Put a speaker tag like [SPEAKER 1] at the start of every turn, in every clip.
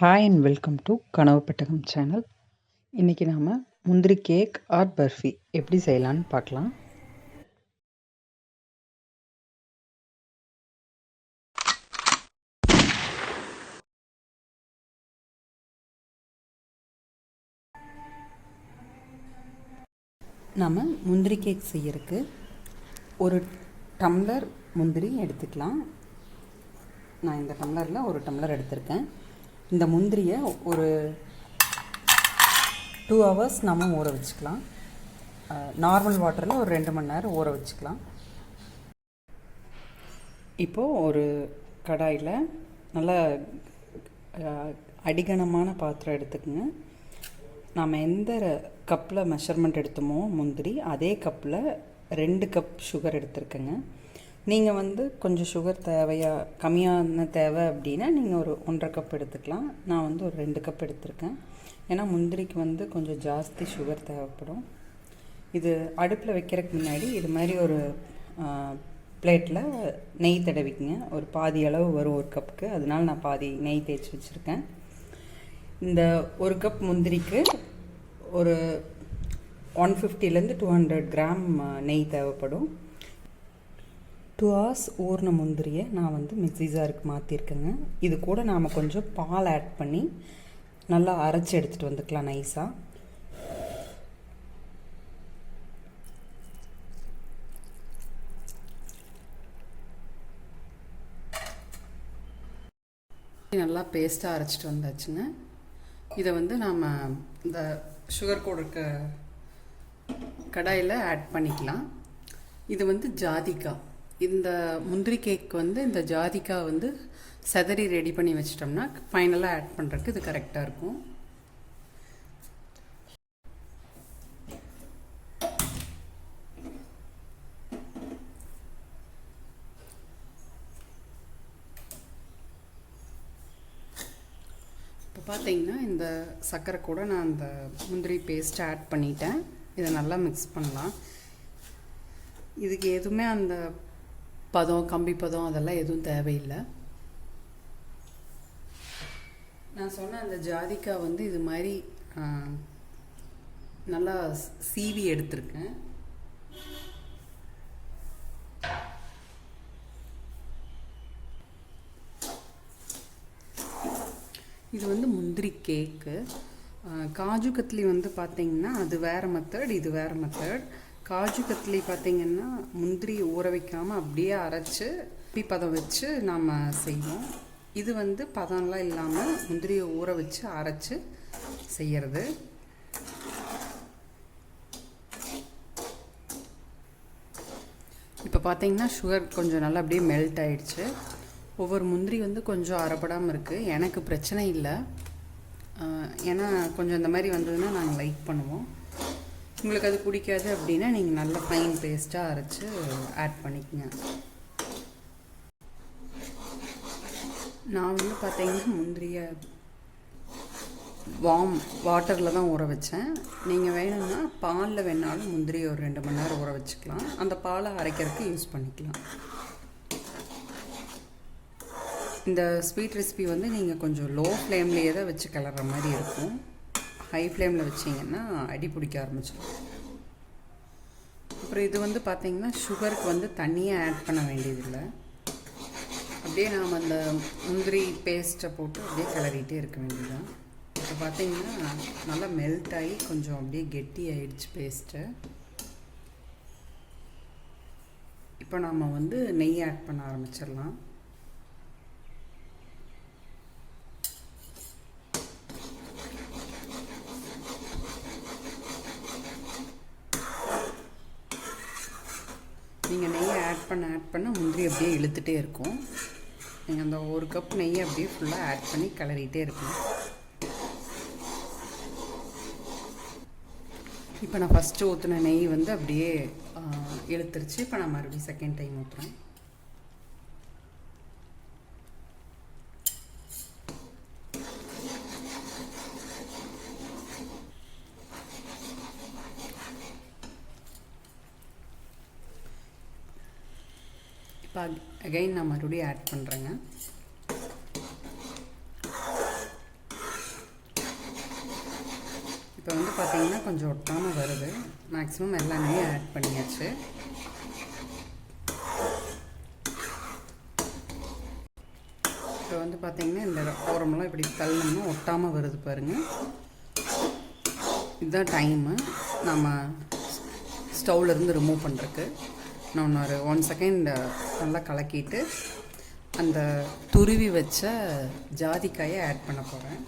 [SPEAKER 1] Hi and welcome to கனவு பெட்டகம் channel. இன்றைக்கி நாம் முந்திரி கேக் ஆர் பர்ஃபி எப்படி செய்யலான்னு பார்க்கலாம். நாம் முந்திரி கேக் செய்யறதுக்கு ஒரு டம்ளர் முந்திரி எடுத்துக்கலாம். நான் இந்த டம்ளரில் ஒரு டம்ளர் எடுத்திருக்கேன். இந்த முந்திரியை ஒரு 2 hours நம்ம ஊற வச்சுக்கலாம். நார்மல் வாட்டரில் ஒரு 2 மணி நேரம் ஊற வச்சுக்கலாம். இப்போது ஒரு கடாயில் நல்ல அடிகனமான பாத்திரம் எடுத்துக்கோங்க. நாம் எந்த கப்பில் மெஷர்மெண்ட் எடுத்தோமோ முந்திரி, அதே கப்பில் 2 கப் சுகர் எடுத்துருக்கேங்க. நீங்கள் கொஞ்சம் சுகர் கம்மியான தேவை அப்படின்னா நீங்கள் ஒரு 1.5 கப் எடுத்துக்கலாம். நான் ஒரு 2 கப் எடுத்திருக்கேன். ஏன்னா முந்திரிக்கு கொஞ்சம் ஜாஸ்தி சுகர் தேவைப்படும். இது அடுப்பில் வைக்கிறதுக்கு முன்னாடி இது மாதிரி ஒரு பிளேட்டில் நெய் தடவிக்குங்க. ஒரு பாதி அளவு வரும் ஒரு கப்புக்கு, அதனால நான் பாதி நெய் தேய்ச்சி வச்சுருக்கேன். இந்த ஒரு கப் முந்திரிக்கு ஒரு 150 to 200 கிராம் நெய் தேவைப்படும். 2 hours ஊறின முந்திரியை நான் மிக்ஸி ஜாருக்கு மாற்றிருக்கேங்க. இது கூட நாம் கொஞ்சம் பால் ஆட் பண்ணி நல்லா அரைச்சி எடுத்துகிட்டு வந்துக்கலாம் நைஸாக. நல்லா பேஸ்ட்டாக அரைச்சிட்டு வந்தாச்சுங்க. இதை நாம் இந்த சுகர் கூட இருக்க கடாயில் ஆட் பண்ணிக்கலாம். இது ஜாதிக்காய். இந்த முந்திரி கேக் இந்த ஜாதிக்காய் செதறி ரெடி பண்ணி வச்சிட்டோம்னா ஃபைனலாக ஆட் பண்ணுறதுக்கு இது கரெக்டாக இருக்கும். இப்போ பார்த்தீங்கன்னா இந்த சர்க்கரை கூட நான் அந்த முந்திரி பேஸ்ட்டை ஆட் பண்ணிட்டேன். இதை நல்லா மிக்ஸ் பண்ணலாம். இதுக்கு எதுவுமே அந்த பதம், கம்பி பதம் அதெல்லாம் எதுவும் தேவையில்லை. நான் சொன்ன அந்த ஜாதிக்காய் இது மாதிரி நல்லா சீவி எடுத்திருக்கேன். இது முந்திரி கேக்கு. காஜு கத்லி பார்த்தீங்கன்னா அது வேறு மெத்தட், இது வேறு மெத்தட். காஜு கத்லி பார்த்திங்கன்னா முந்திரி ஊற வைக்காமல் அப்படியே அரைச்சி பதம் வச்சு நாம் செய்வோம். இது பதம்லாம் இல்லாமல் முந்திரியை ஊற வச்சு அரைச்சி செய்கிறது. இப்போ பார்த்திங்கன்னா சுகர் கொஞ்சம் நல்லா அப்படியே மெல்ட் ஆகிடுச்சு. ஒவ்வொரு முந்திரி கொஞ்சம் அரைப்படாமல் இருக்குது. எனக்கு பிரச்சனை இல்லை, ஏன்னா கொஞ்சம் இந்த மாதிரி வந்ததுன்னா நாங்கள் லைக் பண்ணுவோம். உங்களுக்கு அது பிடிக்காது அப்படின்னா நீங்கள் நல்லா ஃபைன் பேஸ்ட்டாக அரைச்சி ஆட் பண்ணிக்கோங்க. நான் பார்த்தீங்கன்னா முந்திரியை வார்ம் வாட்டரில் தான் ஊற வச்சேன். நீங்கள் வேணும்னா பாலில் வேணாலும் முந்திரி ஒரு 2 மணி நேரம் ஊற வச்சுக்கலாம். அந்த பாலை அரைக்கிறதுக்கு யூஸ் பண்ணிக்கலாம். இந்த ஸ்வீட் ரெசிபி நீங்கள் கொஞ்சம் லோ ஃப்ளேம்லேயே தான் வச்சு கிளற மாதிரி இருக்கும். ஹை ஃப்ளேமில் வச்சிங்கன்னா அடி பிடிக்க ஆரம்பிச்சிடும். அப்புறம் இது பார்த்திங்கன்னா சுகருக்கு தண்ணியாக ஆட் பண்ண வேண்டியதில்லை. அப்படியே நாம் அந்த முந்திரி பேஸ்ட்டை போட்டு அப்படியே கிளறிட்டே இருக்க வேண்டியதுதான். இப்போ பார்த்திங்கன்னா நல்லா மெல்ட் ஆகி கொஞ்சம் அப்படியே கெட்டி ஆகிடுச்சு பேஸ்ட்டு. இப்போ நாம் நெய் ஆட் பண்ண ஆரம்பிச்சிடலாம். நீங்கள் நெய்யை ஆட் பண்ண முந்திரி அப்படியே இழுத்துகிட்டே இருக்கும். நீங்கள் அந்த ஒரு கப் நெய்யை அப்படியே ஃபுல்லாக ஆட் பண்ணி கிளறிட்டே இருக்கணும். இப்போ நான் ஃபஸ்ட்டு ஊற்றின நெய் அப்படியே இழுத்துருச்சு. இப்போ நான் மறுபடியும் செகண்ட் டைம் ஊற்றுறேன். இப்போ அகைன் நான் மறுபடியும் ஆட் பண்ணுறேங்க. இப்போ வந்து பார்த்திங்கன்னா கொஞ்சம் ஒட்டாமல் வருது. மேக்ஸிமம் எல்லாமே ஆட் பண்ணியாச்சு. இப்போ வந்து பார்த்திங்கன்னா இந்த ஓரமெல்லாம் இப்படி தள்ளணும்னா ஒட்டாமல் வருது பாருங்கள். இதுதான் டைமு நம்ம ஸ்டவ்லேருந்து ரிமூவ் பண்ணுறதுக்கு. நான் ஒரு 1 செகண்ட் நல்லா கலக்கிட்டு அந்த துருவி வச்ச ஜாதிக்காயை ஆட் பண்ண போகிறேன்.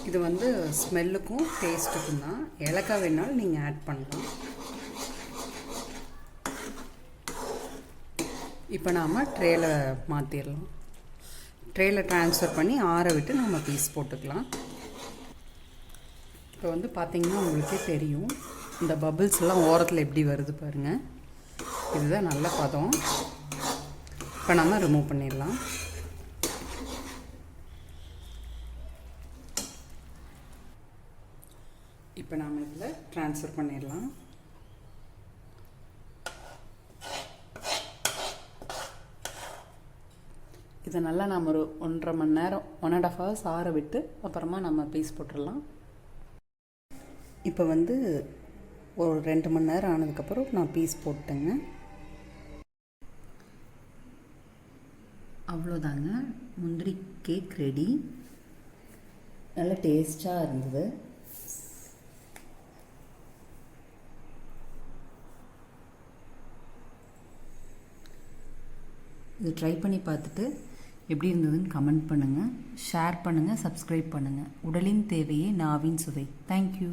[SPEAKER 1] இது வந்து ஸ்மெல்லுக்கும் டேஸ்ட்டுக்கும் தான். ஏலக்காய் வேணாலும் நீங்கள் ஆட் பண்ணலாம். இப்போ நாம் ட்ரேயில் மாற்றிடலாம். ட்ரேயில் ட்ரான்ஸ்ஃபர் பண்ணி ஆற விட்டு நம்ம பீஸ் போட்டுக்கலாம். இப்போ வந்து பார்த்திங்கன்னா உங்களுக்கே தெரியும், இந்த பபிள்ஸ் எல்லாம் ஓரத்தில் எப்படி வருது பாருங்கள். இதுதான் நல்ல பதம். இப்போ நம்ம ரிமூவ் பண்ணிடலாம். இப்போ நாம் இதில் ட்ரான்ஸ்ஃபர் பண்ணிடலாம். இதை நல்லா நம்ம ஒரு 1.5 மணி நேரம் 1.5 hours ஆற விட்டு அப்புறமா நம்ம பீஸ் போட்டுடலாம். இப்போ வந்து ஒரு 2 மணி நேரம் ஆனதுக்கப்புறம் நான் பீஸ் போட்டேங்க. அவ்வளோதாங்க, முந்திரி கேக் ரெடி. நல்ல டேஸ்ட்டாக இருந்தது. இது ட்ரை பண்ணி பார்த்துட்டு எப்படி இருந்ததுன்னு கமெண்ட் பண்ணுங்கள், ஷேர் பண்ணுங்கள், சப்ஸ்கிரைப் பண்ணுங்கள். உடலின் தேவையே நாவின் சுவை. தேங்க்யூ.